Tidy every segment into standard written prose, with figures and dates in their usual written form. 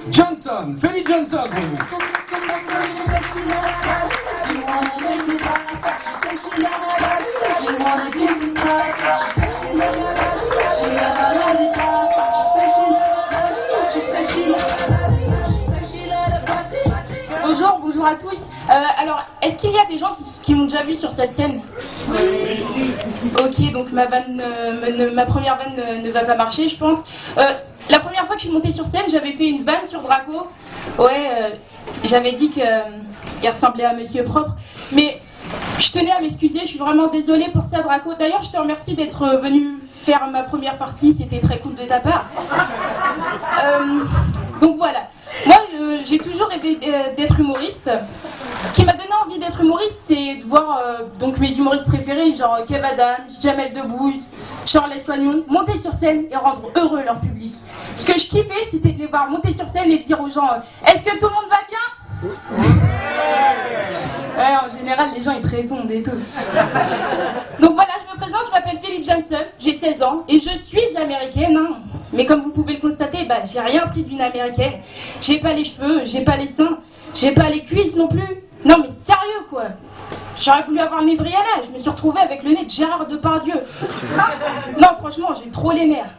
Johnson, Felix Johnson pour vous. Bonjour à tous. Alors, est-ce qu'il y a des gens qui m'ont déjà vu sur cette scène? Oui. Ok, donc ma première vanne ne va pas marcher, je pense. La première fois que je suis montée sur scène, j'avais fait une vanne sur Draco. Ouais, j'avais dit qu'il ressemblait à Monsieur Propre. Mais je tenais à m'excuser, je suis vraiment désolée pour ça, Draco. D'ailleurs, je te remercie d'être venu faire ma première partie, c'était très cool de ta part. Donc voilà. Moi, j'ai toujours rêvé d'être humoriste. Ce qui m'a donné envie d'être humoriste, c'est de voir donc mes humoristes préférés, genre Kev Adams, Jamel Debbouze, Charles Soignon, monter sur scène et rendre heureux leur public. Ce que je kiffais, c'était de les voir monter sur scène et dire aux gens est-ce que tout le monde va bien? Ouais, en général, les gens ils te répondent et tout. Donc voilà, je me présente, je m'appelle Felix Johnson, j'ai 16 ans et je suis américaine. Hein. Mais comme vous pouvez le constater, j'ai rien pris d'une américaine. J'ai pas les cheveux, j'ai pas les seins, j'ai pas les cuisses non plus. Non mais sérieux quoi. J'aurais voulu avoir le nez de Rihanna, je me suis retrouvée avec le nez de Gérard Depardieu. Non franchement, j'ai trop les nerfs.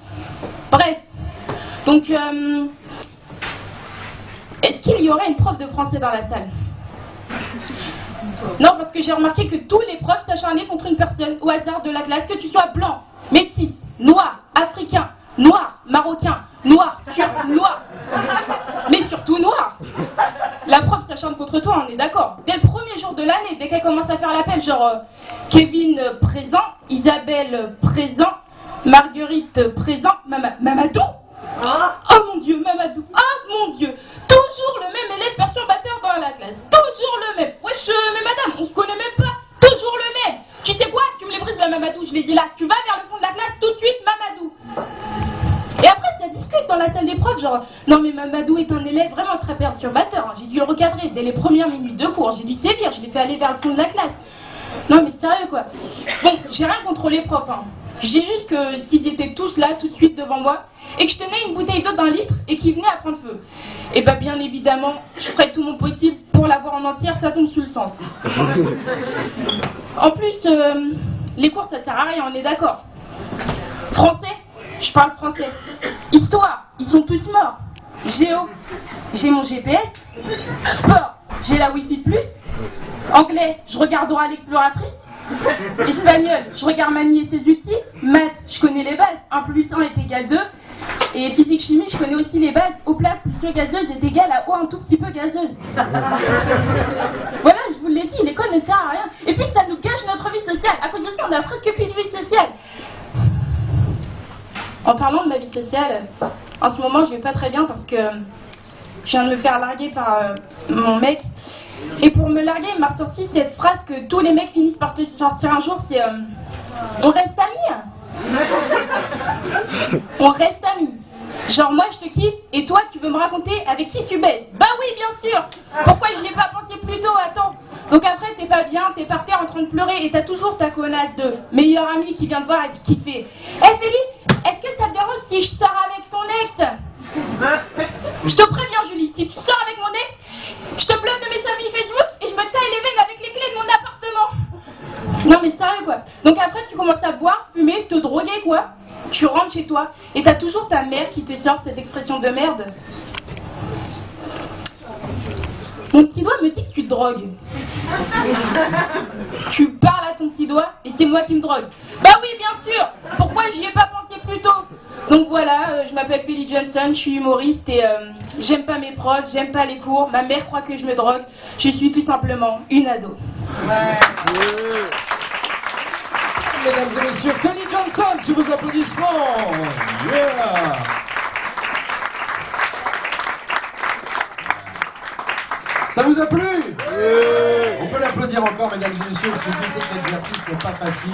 Bref, donc est-ce qu'il y aurait une prof de français dans la salle? Non, parce que j'ai remarqué que tous les profs s'acharnaient contre une personne au hasard de la classe, que tu sois blanc, métis, noir, africain, noir, marocain, noir, turc, noir, mais surtout noir. La prof s'acharne contre toi, on est d'accord. Dès le premier jour de l'année, dès qu'elle commence à faire l'appel, genre Kevin présent, Isabelle présent, Marguerite présent, Mamadou. Oh mon Dieu, Mamadou, oh mon Dieu. Toujours le même élève perturbateur dans la classe, toujours le même. Wesh, mais madame, on se connaît même pas, toujours le même. Tu sais quoi, tu me les brises la Mamadou, je les ai là. Tu vas vers le fond de la classe tout de suite, Mamadou. Et après, ça discute dans la salle des profs, genre, non mais Mamadou est un élève vraiment très perturbateur. Hein. J'ai dû le recadrer dès les premières minutes de cours, j'ai dû sévir, je l'ai fait aller vers le fond de la classe. Non mais sérieux quoi. Bon, j'ai rien contre les profs, hein. Je dis juste que s'ils étaient tous là, tout de suite devant moi, et que je tenais une bouteille d'eau d'1 litre et qu'ils venaient à prendre feu, et bien évidemment, je ferais tout mon possible pour la boire en entière, ça tombe sous le sens. En plus, les cours ça sert à rien, on est d'accord. Français, je parle français. Histoire, ils sont tous morts. Géo, j'ai mon GPS. Sport, j'ai la Wi-Fi+. Anglais, je regarde Dora l'exploratrice. Espagnol, je regarde manier ses outils. Maths, je connais les bases. 1 plus 1 est égal 2. Et physique-chimie, je connais aussi les bases. Eau plate plus eau gazeuse est égal à eau un tout petit peu gazeuse. Voilà, je vous l'ai dit, l'école ne sert à rien. Et puis ça nous gâche notre vie sociale. À cause de ça, on a presque plus de vie sociale. En parlant de ma vie sociale, en ce moment, je vais pas très bien parce que je viens de me faire larguer par mon mec. Et pour me larguer, il m'a ressorti cette phrase que tous les mecs finissent par te sortir un jour, c'est on reste amis. On reste amis. Genre moi je te kiffe et toi tu veux me raconter avec qui tu baises. Bah oui bien sûr. Pourquoi je n'y ai pas pensé plus tôt? Attends. Donc après t'es pas bien, t'es par terre en train de pleurer et t'as toujours ta connasse de meilleure amie qui vient te voir et qui te fait Félix, est-ce que ça te dérange si je sors avec ton ex? Je te préviens Julie, si tu sors avec mon ex, je te bloque de mes amis Facebook et je me taille les veines avec les clés de mon appartement. Non mais sérieux quoi. Donc après tu commences à boire, fumer, te droguer quoi. Tu rentres chez toi et t'as toujours ta mère qui te sort cette expression de merde. Mon petit doigt me dit que tu te drogues. Tu parles à ton petit doigt et c'est moi qui me drogue. Bah oui bien sûr. Pourquoi j'y ai pas pensé plus tôt? Donc voilà, je m'appelle Felix Johnson, je suis humoriste et j'aime pas mes profs, j'aime pas les cours, ma mère croit que je me drogue, je suis tout simplement une ado. Ouais. Mesdames et messieurs, Felix Johnson, sous vos applaudissements. Yeah. Ça vous a plu? On peut l'applaudir encore, mesdames et messieurs, parce que je sais que l'exercice n'est pas facile.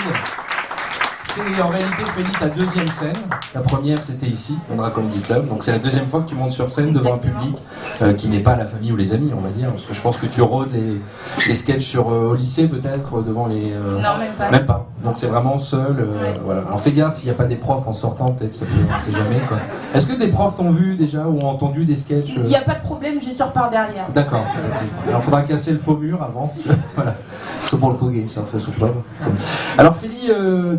c'est en réalité, Félie, ta deuxième scène. La première, c'était ici, au Dragon Comedy Club. Donc c'est la deuxième fois que tu montes sur scène devant un public qui n'est pas la famille ou les amis, on va dire. Parce que je pense que tu rôdes les sketchs au lycée, peut-être, devant les... Non, même pas. Même pas. Donc c'est vraiment seul. Ouais. Voilà. Alors fais gaffe, il n'y a pas des profs en sortant, peut-être, ça peut, on sait jamais, quoi. Est-ce que des profs t'ont vu déjà ou ont entendu des sketchs Il n'y a pas de problème, je sors par derrière. D'accord. Alors il faudra casser le faux mur avant. Parce que, voilà. C'est pour le truc, ça fait sous preuve. Alors Félie,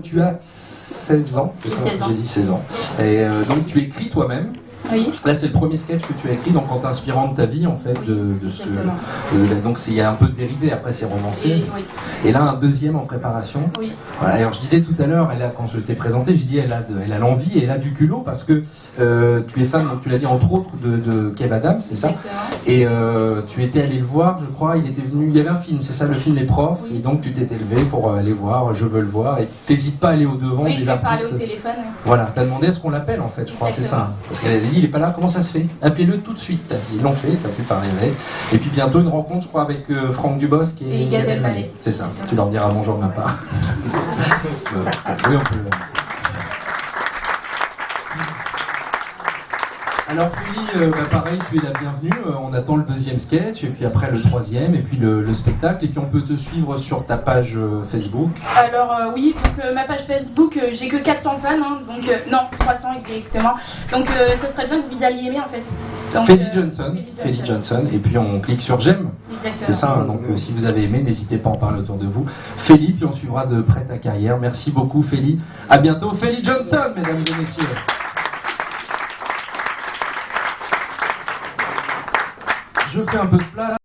tu as 16 ans, c'est ça? 16 ans. J'ai dit 16 ans. Et donc tu écris toi-même. Oui. Là, c'est le premier sketch que tu as écrit, donc en t'inspirant de ta vie, en fait, de ce que... donc il y a un peu de vérité, après c'est romancé. Oui. Et là, un deuxième en préparation. Oui. Voilà. Alors je disais tout à l'heure, quand je t'ai présenté, j'ai dit elle a l'envie et elle a du culot, parce que tu es fan, donc tu l'as dit, entre autres, de Kev Adams, c'est ça? Et tu étais allé le voir, je crois, il était venu, il y avait un film, c'est ça, le film Les Profs, Oui. et donc tu t'étais levé pour aller voir, je veux le voir, et t'hésites pas à aller au-devant Oui, des je vais artistes. parler au téléphone. Oui. Voilà, t'as demandé à ce qu'on l'appelle en fait, je crois, c'est ça. Parce qu'elle a dit, il est pas là, comment ça se fait? Appelez-le tout de suite. Ils l'ont fait, t'as pu parler avec. Et puis bientôt une rencontre, je crois, avec Franck Dubosc et Gad Elmaleh. C'est ça, tu leur diras bonjour de ma part. Oui, on peut. Alors Félie, pareil, tu es la bienvenue, on attend le deuxième sketch, et puis après le troisième, et puis le spectacle, et puis on peut te suivre sur ta page Facebook. Alors oui, donc ma page Facebook, j'ai que 400 fans, hein, donc non, 300 exactement. Donc ça serait bien que vous alliez aimer en fait. Donc, Félie Johnson, et puis on clique sur j'aime. Exactement. C'est ça, hein, donc si vous avez aimé, n'hésitez pas à en parler autour de vous. Félie, puis on suivra de près ta carrière. Merci beaucoup Félie, à bientôt. Félie Johnson, mesdames et messieurs. Je fais un peu de plat.